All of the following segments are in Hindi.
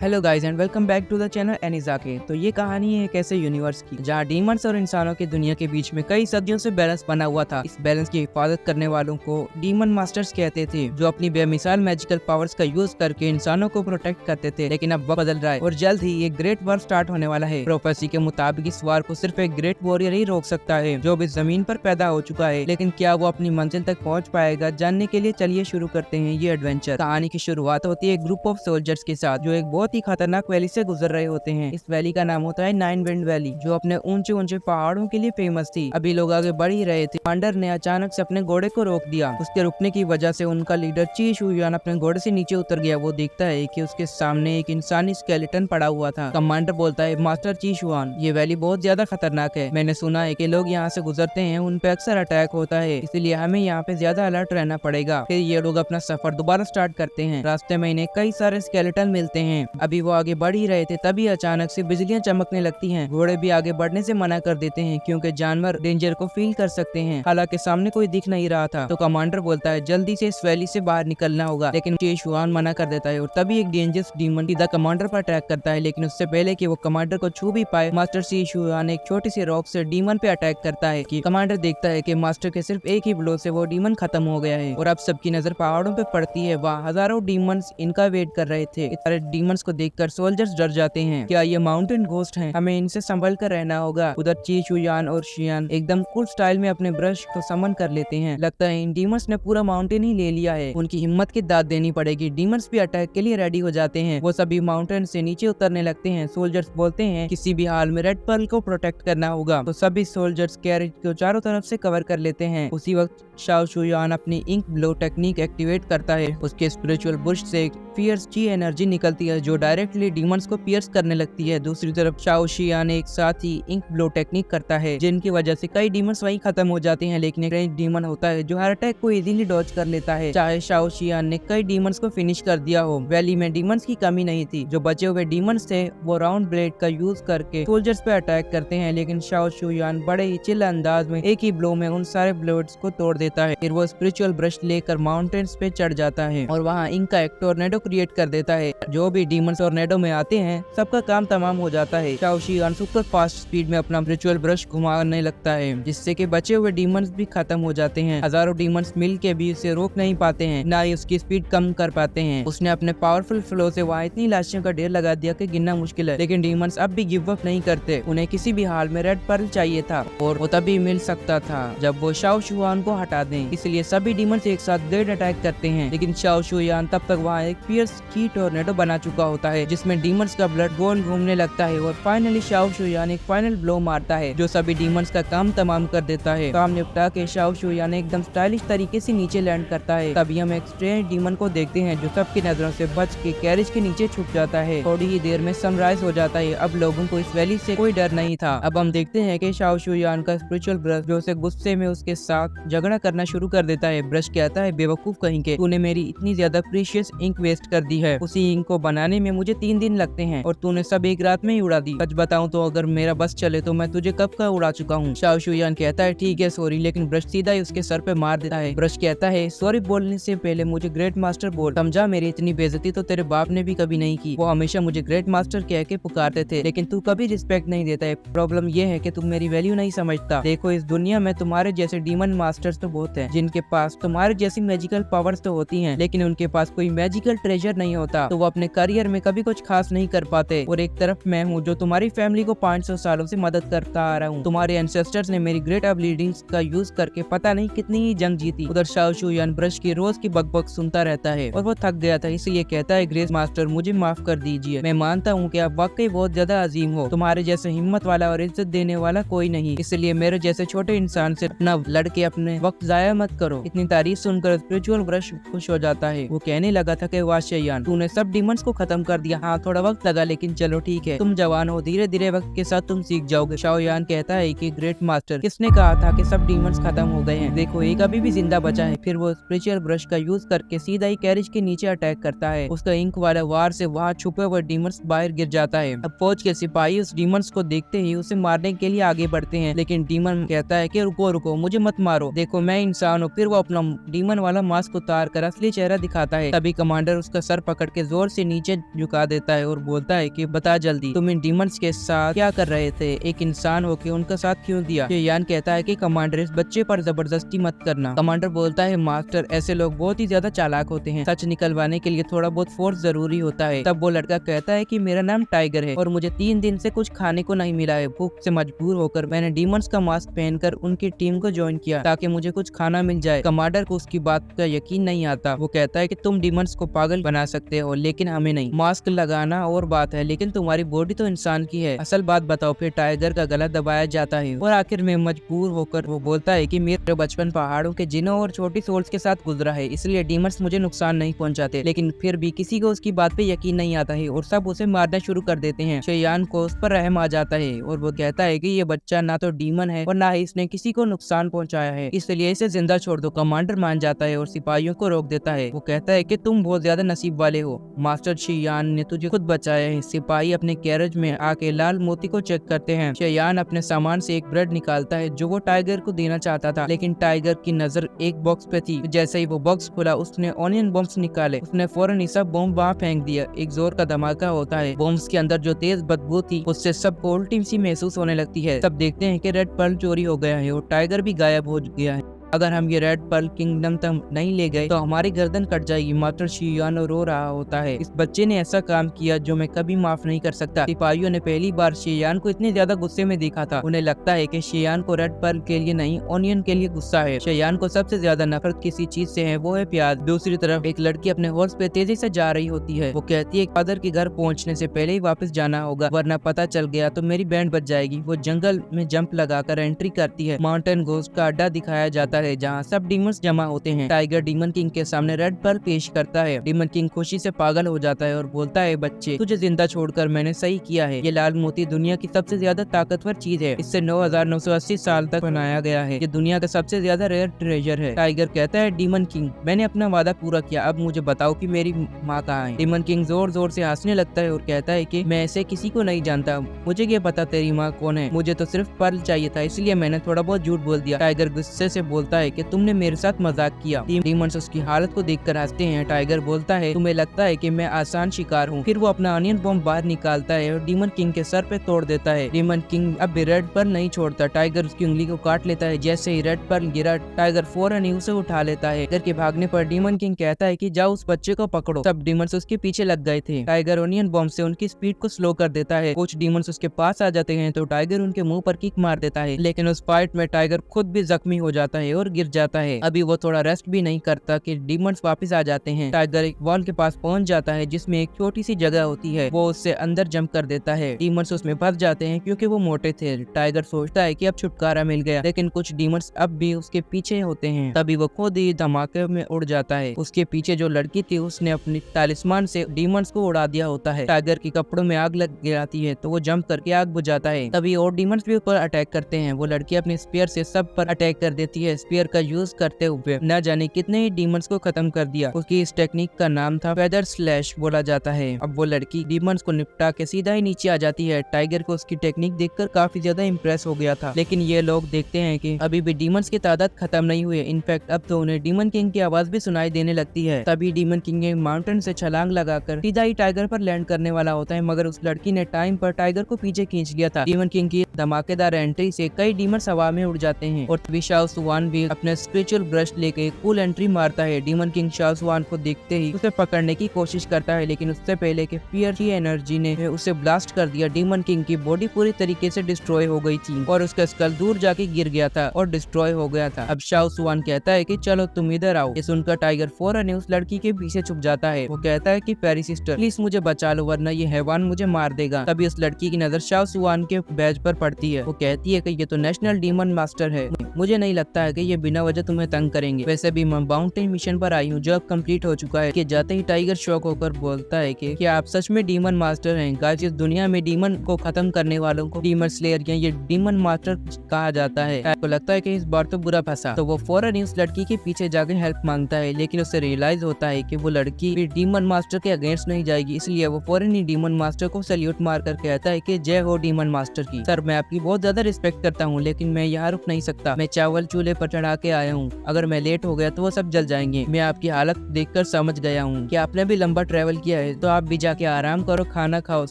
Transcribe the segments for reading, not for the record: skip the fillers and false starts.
Hello guys and welcome back to the channel एनिजाके। तो ये कहानी है एक ऐसे यूनिवर्स की जहाँ डीमंस और इंसानों की दुनिया के बीच में कई सदियों से बैलेंस बना हुआ था। इस बैलेंस की हिफाजत करने वालों को डीमन मास्टर्स कहते थे, जो अपनी बेमिसाल मैजिकल पावर्स का यूज करके इंसानों को प्रोटेक्ट करते थे। लेकिन अब वक्त बदल रहा है और जल्द ही एक ग्रेट वॉर स्टार्ट होने वाला है। प्रोफेसी के मुताबिक इस वार को सिर्फ एक ग्रेट वॉरियर ही रोक सकता है, जो भी जमीन पर पैदा हो चुका है। लेकिन क्या वो अपनी मंजिल तक पहुँच पाएगा, जानने के लिए चलिए शुरू करते हैं ये एडवेंचर। कहानी की शुरुआत होती है एक ग्रुप ऑफ सोल्जर्स के साथ, जो एक बहुत ही खतरनाक वैली से गुजर रहे होते हैं। इस वैली का नाम होता है नाइन विंड वैली, जो अपने ऊंचे ऊंचे पहाड़ों के लिए फेमस थी। अभी लोग आगे बढ़ ही रहे थे, कमांडर ने अचानक से अपने घोड़े को रोक दिया। उसके रुकने की वजह से उनका लीडर ची शुयान अपने घोड़े से नीचे उतर गया। वो देखता है कि उसके सामने एक इंसानी स्केलेटन पड़ा हुआ था। कमांडर बोलता है, मास्टर ची शुआन, ये वैली बहुत ज्यादा खतरनाक है। मैंने सुना है कि लोग यहाँ से गुजरते हैं, उन पे अक्सर अटैक होता है, इसलिए हमें यहाँ पे ज्यादा अलर्ट रहना पड़ेगा। फिर ये लोग अपना सफर दोबारा स्टार्ट करते हैं। रास्ते में इन्हें कई सारे स्केलेटन मिलते हैं। अभी वो आगे बढ़ ही रहे थे, तभी अचानक से बिजलियां चमकने लगती हैं। घोड़े भी आगे बढ़ने से मना कर देते हैं, क्योंकि जानवर डेंजर को फील कर सकते हैं। हालांकि सामने कोई दिख नहीं रहा था। तो कमांडर बोलता है, जल्दी से इस वैली से बाहर निकलना होगा, लेकिन ची शुआन मना कर देता है। और तभी एक डेंजरस डीमन सीधा कमांडर पर अटैक करता है। लेकिन उससे पहले कि वो कमांडर को छू भी पाए, मास्टर ची शुआन एक छोटी सी रॉक से डीमन पे अटैक करता है। कि कमांडर देखता है कि मास्टर के सिर्फ एक ही ब्लो से वो डीमन खत्म हो गया है। और अब सबकी नजर पहाड़ों पे पड़ती है। वहाँ हजारों डीमंस इनका वेट कर रहे थे। सारे डीमंस को देखकर सोल्जर्स डर जाते हैं। क्या ये माउंटेन घोस्ट हैं? हमें इनसे संभल कर रहना होगा। उधर ची शुयान और शियान एकदम कूल स्टाइल में अपने ब्रश को समन कर लेते हैं। लगता है इन डीमंस ने पूरा माउंटेन ही ले लिया है। उनकी हिम्मत की दाद देनी पड़ेगी। डीमंस भी अटैक के लिए रेडी हो जाते हैं। वो सभी माउंटेन से नीचे उतरने लगते हैं। सोल्जर्स बोलते हैं, किसी भी हाल में रेड पर्ल को प्रोटेक्ट करना होगा। तो सभी सोल्जर्स कैरेज को चारों तरफ से कवर कर लेते हैं। उसी वक्त शाओ शुयान अपनी इंक ब्लो टेक्निक एक्टिवेट करता है। उसके स्पिरिचुअल बुश से फियर्स ची एनर्जी निकलती है, जो डायरेक्टली डीमंस को पियर्स करने लगती है। दूसरी तरफ शाओ शियान एक साथ ही इंक ब्लो टेक्निक करता है, जिनकी वजह से कई डीमंस वहीं खत्म हो जाते हैं। लेकिन एक डीमन होता है जो हर अटैक को इजीली डॉज कर लेता है। चाहे शाओ शियान ने कई डीमंस को फिनिश कर दिया हो, वैली में डीमंस की कमी नहीं थी। जो बचे हुए डीमंस थे वो राउंड ब्लेड का यूज करके सोल्जर्स पे अटैक करते हैं। लेकिन शाओ शियान बड़े ही चिल अंदाज में एक ही ब्लो में उन सारे ब्लेड्स को तोड़ देता है। फिर वो स्पिरिचुअल ब्रश लेकर माउंटेन्स पे चढ़ जाता है और वहाँ इंक का एक टोर्नेडो क्रिएट कर देता है। जो भी डीमंस टोर्नेडो में आते हैं, सबका काम तमाम हो जाता है। शाओ शियान सुपर फास्ट स्पीड में अपना स्पिरिचुअल ब्रश घुमाने लगता है, जिससे कि बचे हुए डीमंस भी खत्म हो जाते हैं। हजारों डीमंस मिल के भी उसे रोक नहीं पाते हैं, ना ही उसकी स्पीड कम कर पाते हैं। उसने अपने पावरफुल फ्लो से वहाँ इतनी लाशों का ढेर लगा दिया कि गिनना मुश्किल है। लेकिन डीमंस अब भी गिव अप नहीं करते। उन्हें किसी भी हाल में रेड पर्ल चाहिए था, और वो तभी मिल सकता था जब वो शाओ शुआन को हटा दें। इसलिए सभी डीमंस एक साथ ग्रेट अटैक करते हैं। लेकिन शाओ शुआन तब तक वहाँ एक फियर्स की टोर्नेडो बना चुका होता है, जिसमें डीमंस का ब्लड गोल घूमने लगता है। और फाइनली शाओ शुयान एक फाइनल ब्लो मारता है, जो सभी डीमंस का काम तमाम कर देता है। काम निपटा के शाओ शुयान एकदम स्टाइलिश तरीके से नीचे लैंड करता है। तभी हम एक स्ट्रेंज डीमन को देखते हैं, जो सबकी नजरों से बच के कैरेज के नीचे छुप जाता है। थोड़ी ही देर में सनराइज हो जाता है। अब लोगों को इस वैली से कोई डर नहीं था। अब हम देखते हैं कि शाओ शुयान का स्पिरिचुअल ब्रश जो उसे गुस्से में उसके साथ झगड़ा करना शुरू कर देता है। ब्रश कहता है, बेवकूफ कहीं के, तूने मेरी इतनी ज्यादा प्रीशियस इंक वेस्ट कर दी है। उसी इंक को बनाने में मुझे 3 दिन लगते हैं, और तूने सब एक रात में ही उड़ा दी। सच बताऊं तो अगर मेरा बस चले तो मैं तुझे कब का उड़ा चुका हूँ। शाओ शुयान कहता है, ठीक है सॉरी, लेकिन ब्रश सीधा ही उसके सर पे मार देता है। ब्रश कहता है, सॉरी बोलने से पहले मुझे ग्रेट मास्टर बोल। समझा, मेरी इतनी बेइज्जती तो तेरे बाप ने भी कभी नहीं की। वो हमेशा मुझे ग्रेट मास्टर कह के पुकारते थे, लेकिन तू कभी रिस्पेक्ट नहीं देता है। प्रॉब्लम ये है कि तुम मेरी वैल्यू नहीं समझता। देखो, इस दुनिया में तुम्हारे जैसे डीमन मास्टर्स तो बहुत हैं, जिनके पास तुम्हारे जैसी मैजिकल पावर्स तो होती हैं, लेकिन उनके पास कोई मैजिकल ट्रेजर नहीं होता। तो वो अपने करियर में कभी कुछ खास नहीं कर पाते। और एक तरफ मैं हूँ जो तुम्हारी फैमिली को 500 सालों से मदद करता आ रहा हूँ। तुम्हारे एंसेस्टर्स ने मेरी ग्रेट एबिलिटीज का यूज करके पता नहीं कितनी ही जंग जीती। उधर शाओ शुयान ब्रश की रोज की बकबक सुनता रहता है, और वो थक गया था, इसलिए कहता है, ग्रेट मास्टर मुझे माफ कर दीजिए। मैं मानता हूँ कि आप वाकई बहुत ज्यादा अजीम हो। तुम्हारे जैसे हिम्मत वाला और इज्जत देने वाला कोई नहीं, इसलिए मेरे जैसे छोटे इंसान से अपना लड़के अपने वक्त जाया मत करो। इतनी तारीफ सुनकर स्पिरिचुअल ब्रश खुश हो जाता है। वो कहने लगा था कि वाह शियान, तूने सब डीमंस को खत्म कर दिया। हाँ, थोड़ा वक्त लगा, लेकिन चलो ठीक है, तुम जवान हो, धीरे धीरे वक्त के साथ तुम सीख जाओगे। शाओ यान कहता है कि ग्रेट मास्टर, किसने कहा था कि सब डीमंस खत्म हो गए हैं? देखो, एक अभी भी जिंदा बचा है। फिर वो स्पिरिचुअल ब्रश का यूज करके सीधा ही कैरेज के नीचे अटैक करता है। उसका इंक वाला वार से वहाँ छुपे हुए डीमंस बाहर गिर जाता है। अब फौज के सिपाही उस डीमंस को देखते ही उसे मारने के लिए आगे बढ़ते हैं, लेकिन डीमन कहता है कि रुको रुको, मुझे मत मारो। देखो, मैं इंसान हूँ। फिर वो अपना डीमन वाला मास्क उतार कर असली चेहरा दिखाता है। तभी कमांडर उसका सर पकड़ के जोर से नीचे झुका देता है और बोलता है कि बता जल्दी, तुम इन डीमंस के साथ क्या कर रहे थे? एक इंसान होके उनका साथ क्यों दिया? शेयान कहता है कि कमांडर, इस बच्चे पर जबरदस्ती मत करना। कमांडर बोलता है, मास्टर, ऐसे लोग बहुत ही ज्यादा चालाक होते हैं, सच निकलवाने के लिए थोड़ा बहुत फोर्स जरूरी होता है। तब वो लड़का कहता है कि मेरा नाम टाइगर है और मुझे 3 दिन से कुछ खाने को नहीं मिला है। भूख से मजबूर होकर मैंने डीमंस का मास्क पहनकर उनकी टीम को ज्वाइन किया ताकि मुझे कुछ खाना मिल जाए। कमांडर को उसकी बात का यकीन नहीं आता। वो कहता है कि तुम डीमंस को पागल बना सकते हो लेकिन हमें नहीं। मास्क लगाना और बात है लेकिन तुम्हारी बॉडी तो इंसान की है, असल बात बताओ। फिर टाइगर का गला दबाया जाता है और आखिर में मजबूर होकर वो बोलता है कि मेरा बचपन पहाड़ों के जिनों और छोटी सोल्स के साथ गुजरा है, इसलिए डीमंस मुझे नुकसान नहीं पहुंचाते। लेकिन फिर भी किसी को उसकी बात पे यकीन नहीं आता है और सब उसे मारना शुरू कर देते हैं। शेयान को उस पर रहम आ जाता है और वो कहता है कि ये बच्चा ना तो डीमन है और ना ही इसने किसी को नुकसान पहुंचाया है, इसलिए इसे जिंदा छोड़ दो। कमांडर मान जाता है और सिपाहियों को रोक देता है। वो कहता है कि तुम बहुत ज्यादा नसीब वाले हो, मास्टर शेयान ने तुझे खुद बचाया है। सिपाही अपने कैरेज में आके लाल मोती को चेक करते हैं। शेयान अपने सामान से एक ब्रेड निकालता है जो वो टाइगर को देना चाहता था, लेकिन टाइगर की नजर एक बॉक्स पे थी। जैसे ही वो बॉक्स खुला उसने ऑनियन बॉम्ब्स निकाले। उसने फौरन ही सब बॉम्ब वहाँ फेंक दिया। एक जोर का धमाका होता है। बॉम्ब्स के अंदर जो तेज बदबू थी उससे सबको उल्टी सी महसूस होने लगती है। सब देखते हैं कि रेड पर्ल चोरी हो गया है और टाइगर भी गायब हो गया है। अगर हम ये रेड पर्ल किंगडम तक नहीं ले गए तो हमारी गर्दन कट जाएगी। मास्टर शेयान रो रहा होता है, इस बच्चे ने ऐसा काम किया जो मैं कभी माफ नहीं कर सकता। सिपाहियों ने पहली बार शेयान को इतने ज्यादा गुस्से में देखा था। उन्हें लगता है कि शेयान को रेड पर्ल के लिए नहीं, ऑनियन के लिए गुस्सा है। शेयान को सबसे ज्यादा नफरत किसी चीज से है, वो है प्याज। दूसरी तरफ एक लड़की अपने हॉर्स पे तेजी से जा रही होती है। वो कहती है फादर के घर पहुंचने से पहले ही वापस जाना होगा, वरना पता चल गया तो मेरी बैंड बच जाएगी। वो जंगल में जंप लगाकर एंट्री करती है। माउंटेन घोस्ट का अड्डा दिखाया जाता है जहाँ सब डीमंस जमा होते हैं। टाइगर डीमन किंग के सामने रेड पर्ल पेश करता है। डीमन किंग खुशी से पागल हो जाता है और बोलता है, बच्चे, तुझे जिंदा छोड़कर मैंने सही किया है। ये लाल मोती दुनिया की सबसे ज्यादा ताकतवर चीज है। इससे 9980 साल तक बनाया गया है। ये दुनिया का सबसे ज्यादा रेयर ट्रेजर है। टाइगर कहता है, डीमन किंग, मैंने अपना वादा पूरा किया, अब मुझे बताओ कि मेरी माँ कहाँ है। डीमन किंग जोर जोर से हंसने लगता है और कहता है कि मैं ऐसे किसी को नहीं जानता, मुझे क्या पता तेरी माँ कौन है, मुझे तो सिर्फ पर्ल चाहिए था, इसलिए मैंने थोड़ा बहुत झूठ बोल दिया। टाइगर गुस्से से बोलता है कि तुमने मेरे साथ मजाक किया। डीमंस उसकी हालत को देखकर हंसते हैं। टाइगर बोलता है, तुम्हें लगता है कि मैं आसान शिकार हूँ। फिर वो अपना ऑनियन बॉम्ब बाहर निकालता है और डीमन किंग के सर पे तोड़ देता है। डीमन किंग अब भी रेड पर्ल नहीं छोड़ता। टाइगर उसकी उंगली को काट लेता है। जैसे ही रेड पर्ल गिरा, टाइगर फौरन ही उसे उठा लेता है। टाइगर के भागने पर डीमन किंग कहता है कि जाओ उस बच्चे को पकड़ो। सब डीमंस उसके पीछे लग गए थे। टाइगर ऑनियन बॉम्ब से उनकी स्पीड को स्लो कर देता है। कुछ डीमंस उसके पास आ जाते हैं तो टाइगर उनके मुंह पर किक मार देता है, लेकिन उस फाइट में टाइगर खुद भी जख्मी हो जाता है और गिर जाता है। अभी वो थोड़ा रेस्ट भी नहीं करता कि डीमंस वापस आ जाते हैं। टाइगर एक वॉल के पास पहुंच जाता है जिसमें एक छोटी सी जगह होती है। वो उससे अंदर जंप कर देता है। डीमंस उसमें फंस जाते हैं क्योंकि वो मोटे थे। टाइगर सोचता है कि अब छुटकारा मिल गया, लेकिन कुछ डीमंस अब भी उसके पीछे होते हैं। तभी वो खुद ही धमाके में उड़ जाता है। उसके पीछे जो लड़की थी उसने अपनी तालिस्मान से डीमंस को उड़ा दिया होता है। टाइगर के कपड़ों में आग लग जाती है तो वो जंप करके आग बुझाता है। तभी और डीमंस भी ऊपर अटैक करते हैं। वो लड़की अपने स्पीयर से सब पर अटैक कर देती है। स्पीयर का यूज करते हुए न जाने कितने ही डीमंस को खत्म कर दिया। उसकी इस टेक्निक का नाम था फेदर स्लैश बोला जाता है। अब वो लड़की डीमंस को निपटा के सीधा ही नीचे आ जाती है। टाइगर को उसकी टेक्निक देखकर काफी ज्यादा इम्प्रेस हो गया था, लेकिन ये लोग देखते हैं कि अभी भी डीमंस की तादाद खत्म नहीं हुई। इनफैक्ट अब तो उन्हें डीमन किंग की आवाज भी सुनाई देने लगती है। तभी डीमन किंग एक माउंटेन से छलांग लगाकर सीधा ही टाइगर पर लैंड करने वाला होता है, मगर उस लड़की ने टाइम पर टाइगर को पीछे खींच लिया था। डीमन किंग की धमाकेदार एंट्री से कई डीमंस हवा में उड़ जाते हैं और तभी शाओ सुवान भी अपने स्पिरिचुअल ब्रश लेके कूल एंट्री मारता है। डीमन किंग शाओ सुवान को देखते ही उसे पकड़ने की कोशिश करता है, लेकिन उससे पहले कि फियर की एनर्जी ने उसे ब्लास्ट कर दिया। डीमन किंग की बॉडी पूरी तरीके से डिस्ट्रॉय हो गई थी और उसका स्कल दूर जाके गिर गया था और डिस्ट्रॉय हो गया था। अब शाओ सुवान कहता है कि चलो तुम इधर आओ। ये सुनकर टाइगर फौरन उस लड़की के पीछे छुप जाता है। वो कहता है कि प्यारी सिस्टर, प्लीज मुझे बचा लो वरना ये हैवान मुझे मार देगा। तभी उस लड़की की नजर शाओ सुवान के बैज पर पड़ती है। वो कहती है कि ये तो नेशनल डीमन मास्टर है, मुझे नहीं लगता है कि ये बिना वजह तुम्हें तंग करेंगे। वैसे भी मैं बाउंटी मिशन पर आई हूँ जो अब कंप्लीट हो चुका है। कि जाते ही टाइगर शॉक होकर बोलता है कि क्या आप सच में डीमन मास्टर हैं? गाइस, इस दुनिया में डीमन को खत्म करने वालों को डीमन स्लेयर या ये डीमन मास्टर कहा जाता है। आपको लगता है कि इस बार तो बुरा फंसा, तो वो फौरन ही उस लड़की के पीछे जाकर हेल्प मांगता है, लेकिन उसे रियलाइज होता है कि वो लड़की भी डीमन मास्टर के अगेंस्ट नहीं जाएगी, इसलिए वो फौरन ही डीमन मास्टर को सैल्यूट मारकर कहता है कि जय हो डीमन मास्टर की। सर, मैं आपकी बहुत ज्यादा रिस्पेक्ट करता हूँ, लेकिन मैं यहाँ रुक नहीं सकता। मैं चावल चूल्हे पर चढ़ा के आया हूँ। अगर मैं लेट हो गया तो वो सब जल जाएंगे। मैं आपकी हालत देखकर समझ गया हूँ कि आपने भी लंबा ट्रेवल किया है, तो आप भी जाके आराम करो, खाना खाओ,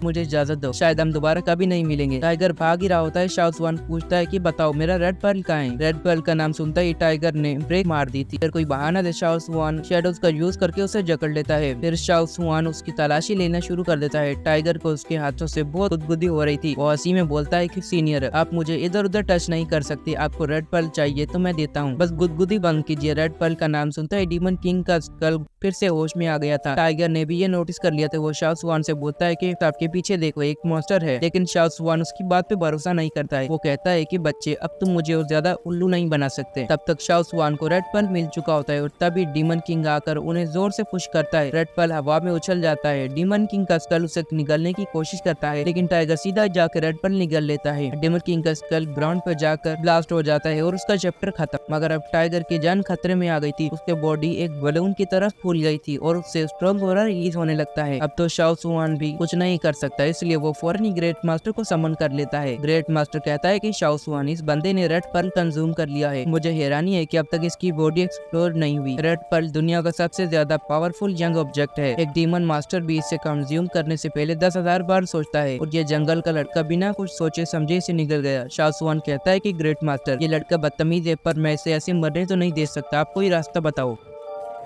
मुझे इजाजत दो, शायद हम दोबारा कभी नहीं मिलेंगे। टाइगर भाग ही रहा होता है। शाओ सुआन पूछता है कि बताओ मेरा रेड पर्ल कहाँ है। रेड पर्ल का नाम सुनता ही टाइगर ने ब्रेक मार दी थी। अगर कोई बहाना दे, शाओ सुआन शैडोज का यूज करके उसे जकड़ लेता है। फिर शाओ सुआन उसकी तलाशी लेना शुरू कर देता है। टाइगर को उसके हाथों से बहुत गुदगुदी हो रही थी। वो हंसी में बोलता है कि सीनियर, आप मुझे इधर उधर टच नहीं कर सकते, आपको रेड पर्ल चाहिए तो मैं देता हूँ, बस गुदगुदी बंद कीजिए। रेड पर्ल का नाम सुनता है डीमन किंग का स्कल फिर से होश में आ गया था। टाइगर ने भी ये नोटिस कर लिया था। वो शाओ सुआन से बोलता है कि आपके पीछे देखो, एक मॉन्स्टर है। लेकिन शाओ सुआन उसकी बात पे भरोसा नहीं करता है। वो कहता है कि बच्चे, अब तुम मुझे और ज्यादा उल्लू नहीं बना सकते। तब तक शाओ सुआन को रेड पर्ल मिल चुका होता है और तभी डीमन किंग आकर उन्हें जोर से पुश करता है। रेड पर्ल हवा में उछल जाता है। डीमन किंग का स्कल उसे निगलने की कोशिश करता है, लेकिन टाइगर सीधा जाकर रेड पर्ल निगल लेता है। डीमन किंग का स्कल ग्राउंड पर जाकर ब्लास्ट हो जाता है और उसका चैप्टर खत्म। मगर अब टाइगर की जान खतरे में आ गई थी। उसकी बॉडी एक बलून की तरफ फूल गई थी और उससे स्ट्रॉन्ग ऑरा रिलीज होने लगता है। अब तो शाओ सुआन भी कुछ नहीं कर सकता, इसलिए वो फौरन ही ग्रेट मास्टर को समन कर लेता है। ग्रेट मास्टर कहता है कि शाओ सुआन, इस बंदे ने रेड पर्ल कंज्यूम कर लिया है। मुझे हैरानी है कि अब तक इसकी बॉडी एक्सप्लोर नहीं हुई। रेड पर्ल दुनिया का सबसे ज्यादा पावरफुल यंग ऑब्जेक्ट है। एक डीमन मास्टर भी इसे कंज्यूम करने से पहले 10,000 बार सोचता है और ये जंगल का लड़का बिना कुछ सोचे समझे इसे निकल गया। शाओ सुआन कहता है कि ग्रेट मास्टर, ये लड़का बदतमीज है, पर मैं इसे ऐसे मरने तो नहीं दे सकता, आप कोई रास्ता बताओ।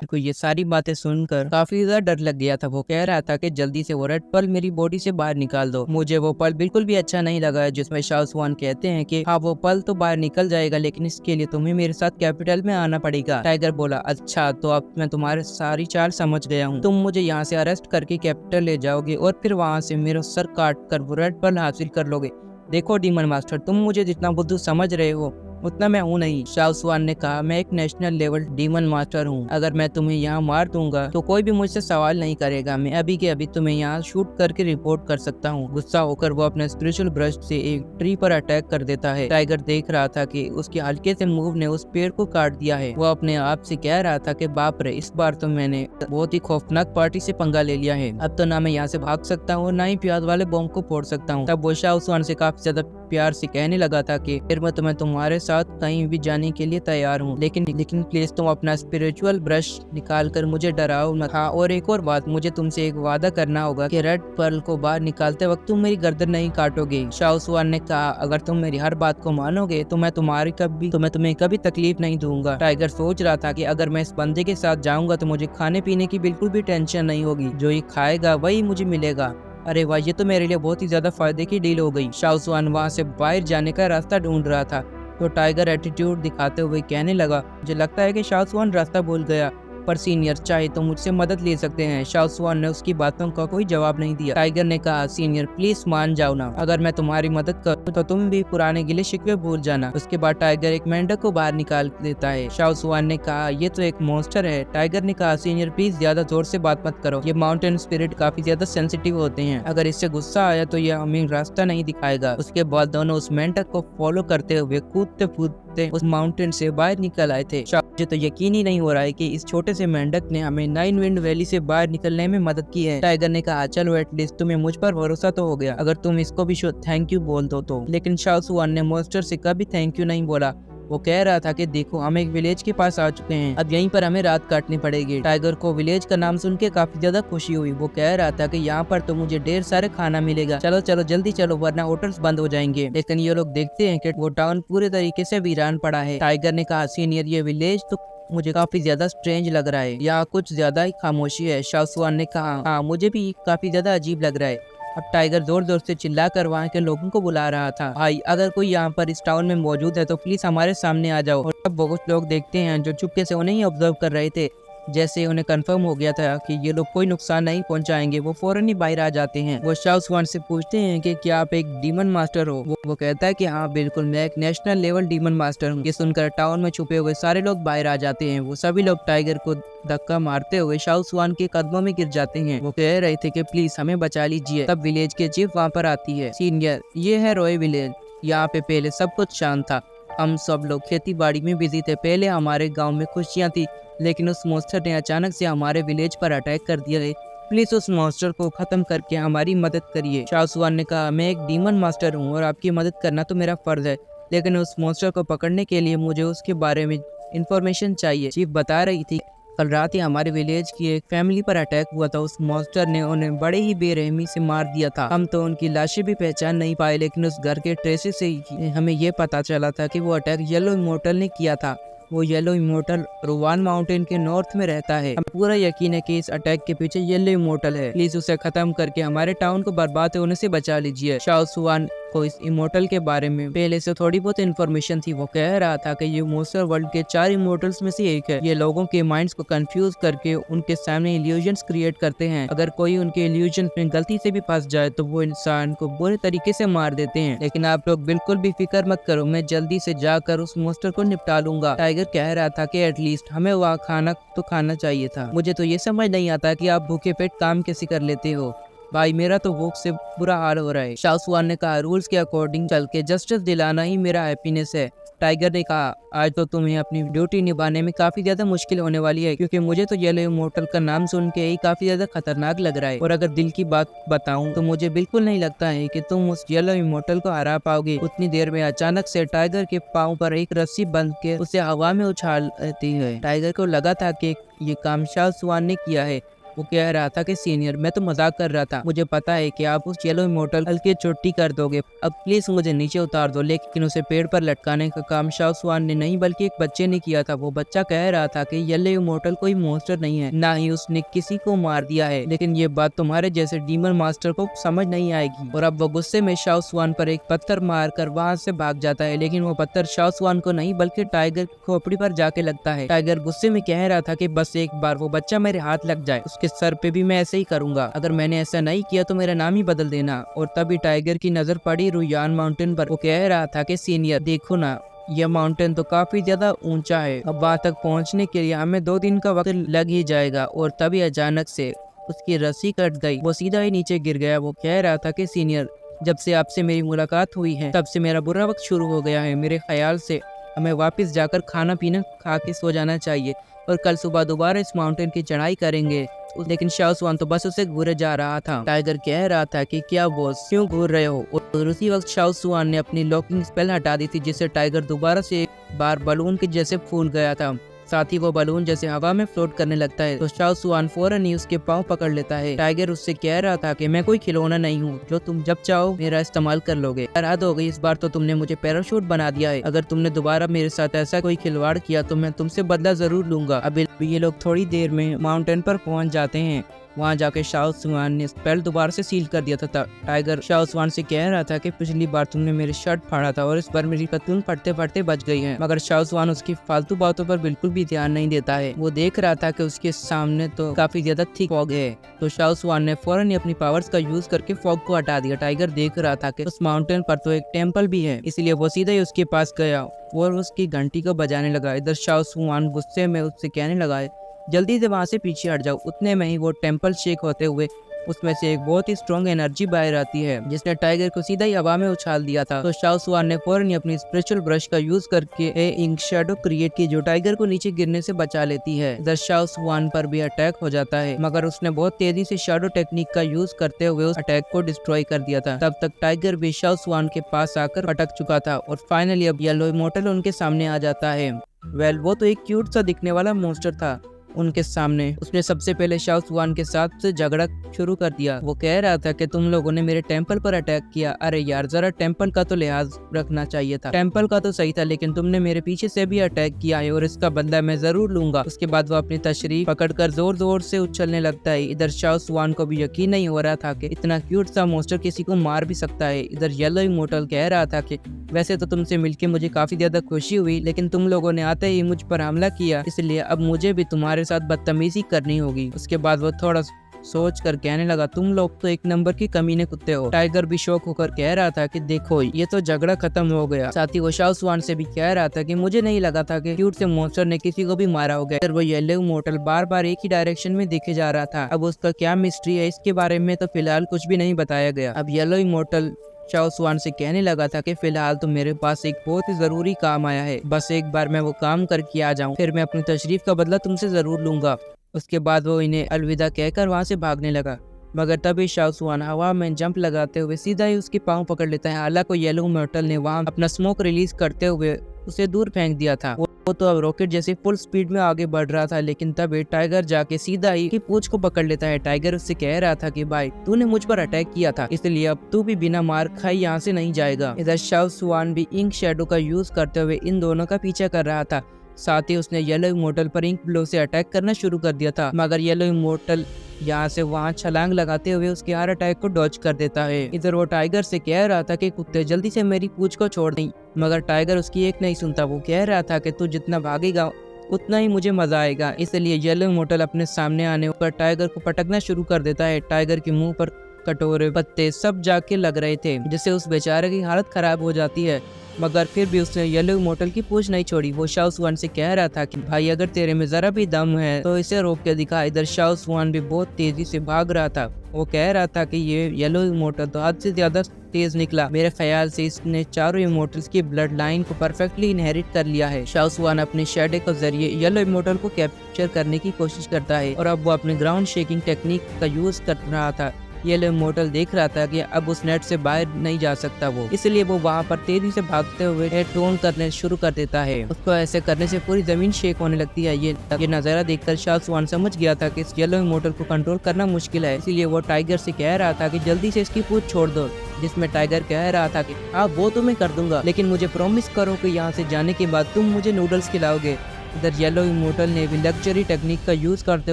को ये सारी बातें सुनकर काफी ज्यादा डर लग गया था। वो कह रहा था कि जल्दी से वो रेड पर्ल मेरी बॉडी से बाहर निकाल दो। मुझे वो पल बिल्कुल भी अच्छा नहीं लगा है जिसमें शाओ सुआन कहते हैं कि हाँ वो पल तो बाहर निकल जाएगा, लेकिन इसके लिए तुम्हें मेरे साथ कैपिटल में आना पड़ेगा। टाइगर बोला, अच्छा तो अब मैं तुम्हारे सारी चाल समझ गया हूँ। तुम मुझे यहाँ से अरेस्ट करके कैपिटल ले जाओगे और फिर वहाँ से मेरा सर काट कर वो रेड पर्ल हासिल कर लोगे। देखो डीमन मास्टर, तुम मुझे जितना बुद्धू समझ रहे हो उतना मैं हूँ नहीं। शाओ सुआन ने कहा, मैं एक नेशनल लेवल डीमन मास्टर हूँ। अगर मैं तुम्हें यहाँ मार दूंगा तो कोई भी मुझसे सवाल नहीं करेगा। मैं अभी के अभी तुम्हें यहाँ शूट करके रिपोर्ट कर सकता हूँ। गुस्सा होकर वो अपने स्पिरिचुअल ब्रश से एक ट्री पर अटैक कर देता है। टाइगर देख रहा था कि उसके हल्के से मूव ने उस पेड़ को काट दिया है। वो अपने आप से कह रहा था कि बाप रे, इस बार तो मैंने बहुत ही खौफनाक पार्टी से पंगा ले लिया है। अब तो ना मैं यहाँ से भाग सकता हूँ, ना ही प्याज वाले बॉम्ब को फोड़ सकता हूँ। तब वो शाओ सुआन से काफी ज्यादा प्यार से कहने लगा था कि फिर मैं तुम्हारे साथ कहीं भी जाने के लिए तैयार हूँ, लेकिन प्लीज तुम अपना स्पिरिचुअल ब्रश निकाल कर मुझे डराओ मत। हाँ, और एक और बात, मुझे तुमसे एक वादा करना होगा कि रेड पर्ल को बाहर निकालते वक्त तुम मेरी गर्दन नहीं काटोगे। शाओ सुआन ने कहा, अगर तुम मेरी हर बात को मानोगे तो मैं तुम्हें कभी तकलीफ नहीं दूंगा। टाइगर सोच रहा था कि अगर मैं इस बंदे के साथ जाऊंगा तो मुझे खाने पीने की बिल्कुल भी टेंशन नहीं होगी। जो ये खाएगा वही मुझे मिलेगा। अरे वाह, ये तो मेरे लिए बहुत ही ज्यादा फायदे की डील हो गई। शाओ सुआन वहाँ से बाहर जाने का रास्ता ढूंढ रहा था तो टाइगर एटीट्यूड दिखाते हुए कहने लगा, मुझे लगता है कि शाओ सुआन रास्ता भूल गया, पर सीनियर चाहे तो मुझसे मदद ले सकते हैं। शाओ सुआन ने उसकी बातों का कोई जवाब नहीं दिया। टाइगर ने कहा, सीनियर प्लीज मान जाओ ना, अगर मैं तुम्हारी मदद करूं तो तुम भी पुराने गिले शिकवे भूल जाना। उसके बाद टाइगर एक मेंढक को बाहर निकाल देता है। शाओ सुआन ने कहा, ये तो एक मॉन्स्टर है। टाइगर ने कहा, सीनियर प्लीज ज्यादा जोर से बात मत करो, ये माउंटेन स्पिरिट काफी ज्यादा सेंसिटिव होते हैं, अगर इससे गुस्सा आया तो यह हमें रास्ता नहीं दिखाएगा। उसके बाद दोनों उस मेंढक को फॉलो करते हुए कूदते उस माउंटेन से बाहर निकल आए थे। मुझे तो यकीन ही नहीं हो रहा है कि इस छोटे से मेंढक ने हमें 9 विंड वैली से बाहर निकलने में मदद की है। टाइगर ने कहा, चलो एटलीस्ट तुम्हें मुझ पर भरोसा तो हो गया, अगर तुम इसको भी थैंक यू बोल दो तो। लेकिन शाओ सुआन ने मॉन्स्टर से कभी थैंक यू नहीं बोला। वो कह रहा था कि देखो, हम एक विलेज के पास आ चुके हैं, अब यहीं पर हमें रात काटनी पड़ेगी। टाइगर को विलेज का नाम सुन के काफी ज्यादा खुशी हुई। वो कह रहा था कि यहाँ पर तो मुझे ढेर सारे खाना मिलेगा, चलो चलो जल्दी चलो वरना होटल्स बंद हो जाएंगे। लेकिन ये लोग देखते हैं कि वो टाउन पूरे तरीके से वीरान पड़ा है। टाइगर ने कहा, सीनियर ये विलेज तो मुझे काफी ज्यादा स्ट्रेंज लग रहा है, यहाँ कुछ ज्यादा ही खामोशी है। शाओ सुआन ने कहा, हाँ मुझे भी काफी ज्यादा अजीब लग रहा है। अब टाइगर जोर जोर से चिल्लाकर वहाँ के लोगों को बुला रहा था, भाई अगर कोई यहाँ पर इस टाउन में मौजूद है तो प्लीज हमारे सामने आ जाओ। और अब बहुत लोग देखते हैं जो चुपके से उन्हें ही ऑब्जर्व कर रहे थे। जैसे उन्हें कंफर्म हो गया था कि ये लोग कोई नुकसान नहीं पहुंचाएंगे, वो फौरन ही बाहर आ जाते हैं। वो शाओ सुआन से पूछते हैं कि क्या आप एक डीमन मास्टर हो। वो कहता है कि हाँ बिल्कुल, मैं एक नेशनल लेवल डीमन मास्टर हूँ। ये सुनकर टाउन में छुपे हुए सारे लोग बाहर आ जाते हैं। वो सभी लोग टाइगर को धक्का मारते हुए शाओ सुआन के कदमों में गिर जाते हैं। वो कह रहे थे कि प्लीज हमें बचा लीजिए। तब विलेज के चीफ वहाँ पर आती है, सीनियर ये है रॉय विलेज, यहाँ पे पहले सब कुछ शांत था, हम सब लोग खेती बाड़ी में बिजी थे, पहले हमारे गाँव में खुशियाँ थी, लेकिन उस मॉन्स्टर ने अचानक से हमारे विलेज पर अटैक कर दिया है, प्लीज उस मॉन्स्टर को खत्म करके हमारी मदद करिए। शाओ सुआन ने कहा, मैं एक डीमन मास्टर हूँ और आपकी मदद करना तो मेरा फर्ज है, लेकिन उस मॉन्स्टर को पकड़ने के लिए मुझे उसके बारे में इंफॉर्मेशन चाहिए। चीफ बता रही थी कल रात ही हमारे विलेज की एक फैमिली पर अटैक हुआ था। उस मॉन्स्टर ने उन्हें बड़े ही बेरहमी से मार दिया था। हम तो उनकी लाशें भी पहचान नहीं पाए, लेकिन उस घर के ट्रेसेस से ही हमें ये पता चला था कि वो अटैक येलो इमोर्टल ने किया था। वो येलो इमोर्टल रुवान माउंटेन के नॉर्थ में रहता है। हमें पूरा यकीन है कि इस अटैक के पीछे येलो इमोर्टल है। प्लीज उसे खत्म करके हमारे टाउन को बर्बाद होने से बचा लीजिए। शाओ सुआन को इस इमोर्टल के बारे में पहले से थोड़ी बहुत इन्फॉर्मेशन थी। वो कह रहा था कि ये मॉन्स्टर वर्ल्ड के 4 इमोर्टल्स में से एक है। ये लोगों के माइंड्स को कंफ्यूज करके उनके सामने इल्यूजन्स क्रिएट करते हैं। अगर कोई उनके इल्यूजन में गलती से भी फंस जाए तो वो इंसान को बुरे तरीके से मार देते हैं। लेकिन आप लोग बिल्कुल भी फिक्र मत करो, मैं जल्दी से जाकर उस मॉन्स्टर को निपटा लूंगा। टाइगर कह रहा था कि एटलीस्ट हमें वहाँ खाना तो खाना चाहिए था। मुझे तो ये समझ नहीं आता कि आप भूखे पेट काम कैसे कर लेते हो। भाई मेरा तो भूख से बुरा हाल हो रहा है। शाओ सुआन ने कहा रूल्स के अकॉर्डिंग चल के जस्टिस दिलाना ही मेरा हैप्पीनेस है। टाइगर ने कहा आज तो तुम्हें अपनी ड्यूटी निभाने में काफी ज्यादा मुश्किल होने वाली है, क्योंकि मुझे तो येलो इमोर्टल का नाम सुन के ही काफी ज्यादा खतरनाक लग रहा है। और अगर दिल की बात बताऊं तो मुझे बिल्कुल नहीं लगता है कि तुम उस येलो इमोर्टल को हरा पाओगे। उतनी देर में अचानक से टाइगर के पाँव पर एक रस्सी बंध के उसे हवा में उछालती है। टाइगर को लगा था कि ये काम शाओ सुआन ने किया है। वो कह रहा था कि सीनियर मैं तो मजाक कर रहा था, मुझे पता है कि आप उस येलो इमोर्टल की छुट्टी कर दोगे, अब प्लीज मुझे नीचे उतार दो। लेकिन उसे पेड़ पर लटकाने का काम शाओ सुआन ने नहीं बल्कि एक बच्चे ने किया था। वो बच्चा कह रहा था कि येलो इमोर्टल कोई मॉन्स्टर नहीं है, ना ही उसने किसी को मार दिया है, लेकिन ये बात तुम्हारे जैसे डीमन मास्टर को समझ नहीं आएगी। और अब वो गुस्से में शाओ सुआन पर एक पत्थर मारकर वहाँ से भाग जाता है, लेकिन वो पत्थर शाओ सुआन को नहीं बल्कि टाइगर की खोपड़ी पर जाके लगता है। टाइगर गुस्से में कह रहा था कि बस एक बार वो बच्चा मेरे हाथ लग जाए, के सर पे भी मैं ऐसे ही करूंगा। अगर मैंने ऐसा नहीं किया तो मेरा नाम ही बदल देना। और तभी टाइगर की नजर पड़ी रुयान माउंटेन पर। वो कह रहा था कि सीनियर देखो ना, यह माउंटेन तो काफी ज्यादा ऊंचा है, अब वहां तक पहुंचने के लिए हमें 2 दिन का वक्त लग ही जाएगा। और तभी अचानक से उसकी रस्सी कट गई, वो सीधा ही नीचे गिर गया। वो कह रहा था कि सीनियर जब से आपसे मेरी मुलाकात हुई है तब से मेरा बुरा वक्त शुरू हो गया है। मेरे ख्याल से हमें वापस जाकर खाना पीना खा के सो जाना चाहिए और कल सुबह दोबारा इस माउंटेन की चढ़ाई करेंगे। लेकिन शाओ सुआन तो बस उसे घूरे जा रहा था। टाइगर कह रहा था कि क्या बॉस क्यों घूर रहे हो। और उसी वक्त शाओ सुआन ने अपनी लॉकिंग स्पेल हटा दी थी, जिससे टाइगर दोबारा से एक बार बलून के जैसे फूल गया था। साथ ही वो बलून जैसे हवा में फ्लोट करने लगता है। तो शाओ सुआन फौरन ही उसके पाँव पकड़ लेता है। टाइगर उससे कह रहा था कि मैं कोई खिलौना नहीं हूँ जो तुम जब चाहो मेरा इस्तेमाल कर लोगे। हद हो गई, इस बार तो तुमने मुझे पैराशूट बना दिया है। अगर तुमने दोबारा मेरे साथ ऐसा कोई खिलवाड़ किया तो मैं तुमसे बदला जरूर लूंगा। अब ये लोग थोड़ी देर में माउंटेन पर पहुंच जाते हैं। वहाँ जाके शाओ सुआन ने स्पेल दोबारा से सील कर दिया था। टाइगर शाओ सुआन से कह रहा था कि पिछली बार तुमने मेरी शर्ट फाड़ा था और इस बार मेरी पतलून फटते फटते बच गई है। मगर शाओ सुआन उसकी फालतू बातों पर बिल्कुल भी ध्यान नहीं देता है। वो देख रहा था कि उसके सामने तो काफी ज्यादा थिक फॉग है। तो शाओ सुआन ने फौरन ही अपनी पावर्स का यूज करके फॉग को हटा दिया। टाइगर देख रहा था कि उस माउंटेन पर तो एक टेम्पल भी है, इसलिए वो सीधा ही उसके पास गया और उसकी घंटी को बजाने लगा। इधर शाओ सुआन गुस्से में उससे कहने लगा जल्दी से वहाँ से पीछे हट जाओ। उतने में ही वो टेम्पल शेक होते हुए उसमें से एक बहुत ही स्ट्रॉन्ग एनर्जी बाहर आती है, जिसने टाइगर को सीधा ही हवा में उछाल दिया था। तो शाओ सुआन ने फौरन ही अपनी स्पिरिचुअल ब्रश का यूज करके इंक शैडो क्रिएट की, जो टाइगर को नीचे गिरने से बचा लेती है। इधर शाओ सुआन पर भी अटैक हो जाता है, मगर उसने बहुत तेजी से शैडो टेक्निक का यूज करते हुए उस अटैक को डिस्ट्रॉय कर दिया था। तब तक टाइगर भी शाओ सुआन के पास आकर अटक चुका था और फाइनली अब येलो इमोर्टल उनके सामने आ जाता है। वो तो एक क्यूट सा दिखने वाला मॉन्स्टर था उनके सामने। उसने सबसे पहले शाओ सुआन के साथ झगड़ा शुरू कर दिया। वो कह रहा था कि तुम लोगों ने मेरे टेंपल पर अटैक किया। अरे यार जरा टेंपल का तो लिहाज रखना चाहिए था। टेंपल का तो सही था, लेकिन तुमने मेरे पीछे से भी अटैक किया है और इसका बदला मैं जरूर लूंगा। उसके बाद वो अपनी तशरीफ पकड़कर जोर जोर से उछलने लगता है। इधर शाओ सुआन को भी यकीन नहीं हो रहा था कि इतना क्यूट सा मॉन्स्टर किसी को मार भी सकता है। इधर येलो इमोर्टल कह रहा था कि वैसे तो तुमसे मिलके मुझे काफी ज्यादा खुशी हुई, लेकिन तुम लोगों ने आते ही मुझ पर हमला किया, इसलिए अब मुझे भी तुम्हारे साथ बदतमीजी करनी होगी। उसके बाद वो थोड़ा सोच कर कहने लगा तुम लोग तो एक नंबर की कमीने कुत्ते हो। टाइगर भी शौक होकर कह रहा था कि देखो ये तो झगड़ा खत्म हो गया। साथ ही वो शाओ सुआन से भी कह रहा था कि मुझे नहीं लगा था कि क्यूट से मॉन्स्टर ने किसी को भी मारा होगा। वो येलो इमोर्टल बार बार एक ही डायरेक्शन में देखे जा रहा था। अब उसका क्या मिस्ट्री है इसके बारे में तो फिलहाल कुछ भी नहीं बताया गया। अब येलो इमोर्टल शाओ सुआन से कहने लगा था कि फिलहाल तो मेरे पास एक बहुत ही जरूरी काम आया है, बस एक बार मैं वो काम करके आ जाऊं, फिर मैं अपनी तशरीफ का बदला तुमसे जरूर लूंगा। उसके बाद वो इन्हें अलविदा कहकर वहाँ से भागने लगा। मगर तभी शाओसुआन हवा में जंप लगाते हुए सीधा ही उसके पाँव पकड़ लेता है। हालांकि येलो मोर्टल ने वहां अपना स्मोक रिलीज करते हुए उसे दूर फेंक दिया था। वो तो अब रॉकेट जैसे फुल स्पीड में आगे बढ़ रहा था, लेकिन तभी टाइगर जाके सीधा ही की पूंछ को पकड़ लेता है। टाइगर उससे कह रहा था कि भाई तूने मुझ पर अटैक किया था, इसलिए अब तू भी बिना मार खाई यहाँ से नहीं जाएगा। इधर शाओसुआन भी इंक शैडो का यूज करते हुए इन दोनों का पीछा कर रहा था। साथ ही उसने येलो इमोर्टल पर इंक ब्लो से अटैक करना शुरू कर दिया था, मगर येलो इमोर्टल यहाँ से वहाँ छलांग लगाते हुए उसके हर अटैक को डॉज कर देता है। इधर वो टाइगर से कह रहा था कि कुत्ते जल्दी से मेरी पूंछ को छोड़ दें, मगर टाइगर उसकी एक नहीं सुनता। वो कह रहा था कि तू जितना भागेगा उतना ही मुझे मजा आएगा। इसलिए येलो इमोर्टल अपने सामने आने पर टाइगर को पटकना शुरू कर देता है। टाइगर के मुंह पर कटोरे पत्ते सब जाके लग रहे थे, जिससे उस बेचारे की हालत खराब हो जाती है, मगर फिर भी उसने येलो इमोर्टल की पूंछ नहीं छोड़ी। वो शाओसुआन से कह रहा था कि भाई अगर तेरे में जरा भी दम है तो इसे रोक के दिखा। इधर शाओसुआन भी बहुत तेजी से भाग रहा था। वो कह रहा था कि ये येलो इमोर्टल तो हद से ज्यादा तेज निकला। मेरे ख्याल से इसने चारों इमोर्टल्स की ब्लड लाइन को परफेक्टली इनहेरिट कर लिया है। शाओसुआन अपने शैडो के जरिए येलो इमोर्टल को कैप्चर करने की कोशिश करता है और अब वो अपने ग्राउंड शेकिंग टेक्निक का यूज कर रहा था। येलो इमोर्टल देख रहा था कि अब उस नेट से बाहर नहीं जा सकता वो, इसलिए वो वहाँ पर तेजी से भागते हुए नेट टोन करने शुरू कर देता है। उसको ऐसे करने से पूरी जमीन शेक होने लगती है। ये नजारा देखकर शाओसुआन समझ गया था कि इस येलो इमोर्टल को कंट्रोल करना मुश्किल है, इसीलिए वो टाइगर से कह रहा था कि जल्दी से इसकी पूंछ छोड़ दो, जिसमें टाइगर कह रहा था कि हाँ वो तो मैं कर दूंगा, लेकिन मुझे प्रॉमिस करो कि यहाँ से जाने के बाद तुम मुझे नूडल्स खिलाओगे। इधर येलो इमोर्टल ने भी लग्जरी टेक्निक का यूज करते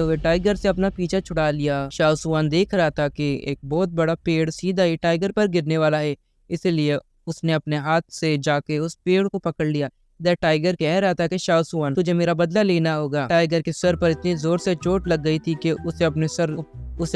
हुए टाइगर से अपना पीछा छुड़ा लिया। शाओसुआन देख रहा था कि एक बहुत बड़ा पेड़ सीधा ही टाइगर पर गिरने वाला है, इसलिए उसने अपने हाथ से जाके उस पेड़ को पकड़ लिया। इधर टाइगर कह रहा था कि शाओसुआन तुझे मेरा बदला लेना होगा। टाइगर के सर पर इतनी जोर से चोट लग गई थी कि उसे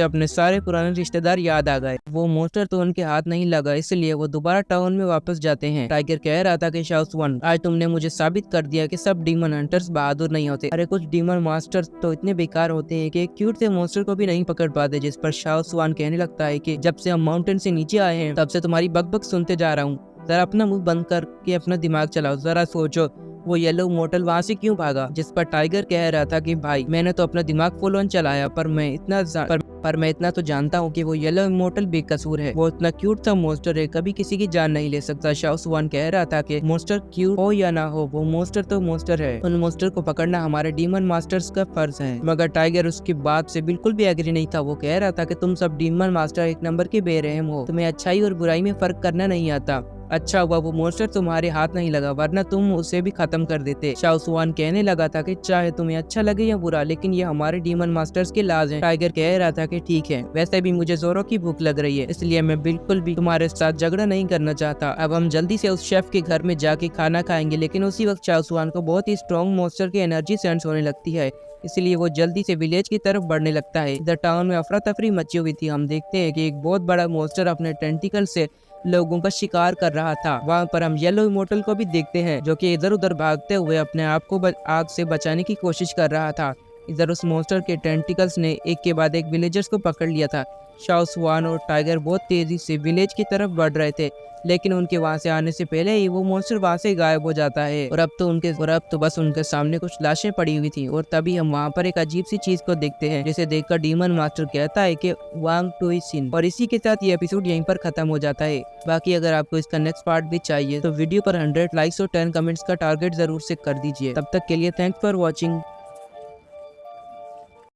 अपने सारे पुराने रिश्तेदार याद आ गए। वो मोस्टर तो उनके हाथ नहीं लगा, इसलिए वो दोबारा टाउन में वापस जाते हैं। टाइगर कह रहा था कि शाओसुआन आज तुमने मुझे साबित कर दिया कि सब डीमन हंटर्स बहादुर नहीं होते। अरे कुछ डीमन मास्टर्स तो इतने बेकार होते हैं कि एक क्यूट से मोस्टर को भी नहीं पकड़ पाते। जिस पर शाओसुआन कहने लगता है कि जब से हम माउंटेन से नीचे आए हैं तब से तुम्हारी बकबक सुनते जा रहा हूँ। जरा अपना मुंह बंद करके अपना दिमाग चलाओ, जरा सोचो वो येलो इमोर्टल वहाँ से क्यों भागा। जिस पर टाइगर कह रहा था कि भाई मैंने तो अपना दिमाग फुल ऑन चलाया, पर मैं इतना तो जानता हूँ कि वो येलो इमोर्टल बेकसूर है। वो इतना क्यूट सा मोस्टर है, कभी किसी की जान नहीं ले सकता। शाओसुआन कह रहा था कि मोस्टर क्यूट हो या ना हो, वो मोस्टर तो मोस्टर है, उन मोस्टर को पकड़ना हमारे डीमन मास्टर्स का फर्ज है। मगर टाइगर उसकी बात से बिल्कुल भी एग्री नहीं था। वो कह रहा था कि तुम सब डीमन मास्टर एक नंबर के बेरहम हो, तुम्हें अच्छाई और बुराई में फर्क करना नहीं आता। अच्छा हुआ वो मोस्टर तुम्हारे हाथ नहीं लगा, वरना तुम उसे भी खत्म कर देते। शाओसुआन कहने लगा था कि चाहे तुम्हें अच्छा लगे या बुरा, लेकिन ये हमारे डीमन मास्टर्स के लाज हैं। टाइगर कह रहा था कि ठीक है, वैसे भी मुझे जोरों की भूख लग रही है, इसलिए मैं बिल्कुल भी तुम्हारे साथ झगड़ा नहीं करना चाहता। अब हम जल्दी से उस शेफ के घर में जाके खाना खाएंगे। लेकिन उसी वक्त शाओसुआन को बहुत ही स्ट्रॉन्ग मोस्टर की एनर्जी सेंस होने लगती है, इसलिए वो जल्दी से विलेज की तरफ बढ़ने लगता है। इधर टाउन में अफरा तफरी मची हुई थी। हम देखते हैं कि एक बहुत बड़ा मोस्टर अपने टेंटिकल से लोगों का शिकार कर रहा था। वहाँ पर हम येलो इमोर्टल को भी देखते हैं, जो कि इधर उधर भागते हुए अपने आप को आग से बचाने की कोशिश कर रहा था। इधर उस मोस्टर के टेंटिकल्स ने एक के बाद एक विलेजर्स को पकड़ लिया था। शाओसुआन और टाइगर बहुत तेजी से विलेज की तरफ बढ़ रहे थे, लेकिन उनके वहां से आने से पहले ही वो मोस्टर वहां से गायब हो जाता है। और अब तो बस उनके सामने कुछ लाशें पड़ी हुई थी। और तभी हम वहां पर एक अजीब सी चीज को देखते हैं, जिसे देखकर डीमन मास्टर कहता है कि वांग टू सिन। और इसी के साथ ये एपिसोड यहीं पर खत्म हो जाता है। बाकी अगर आपको इसका नेक्स्ट पार्ट भी चाहिए तो वीडियो पर 100 लाइक्स और 10 कमेंट्स का टारगेट जरूर से कर दीजिए। तब तक के लिए थैंक्स फॉर वॉचिंग।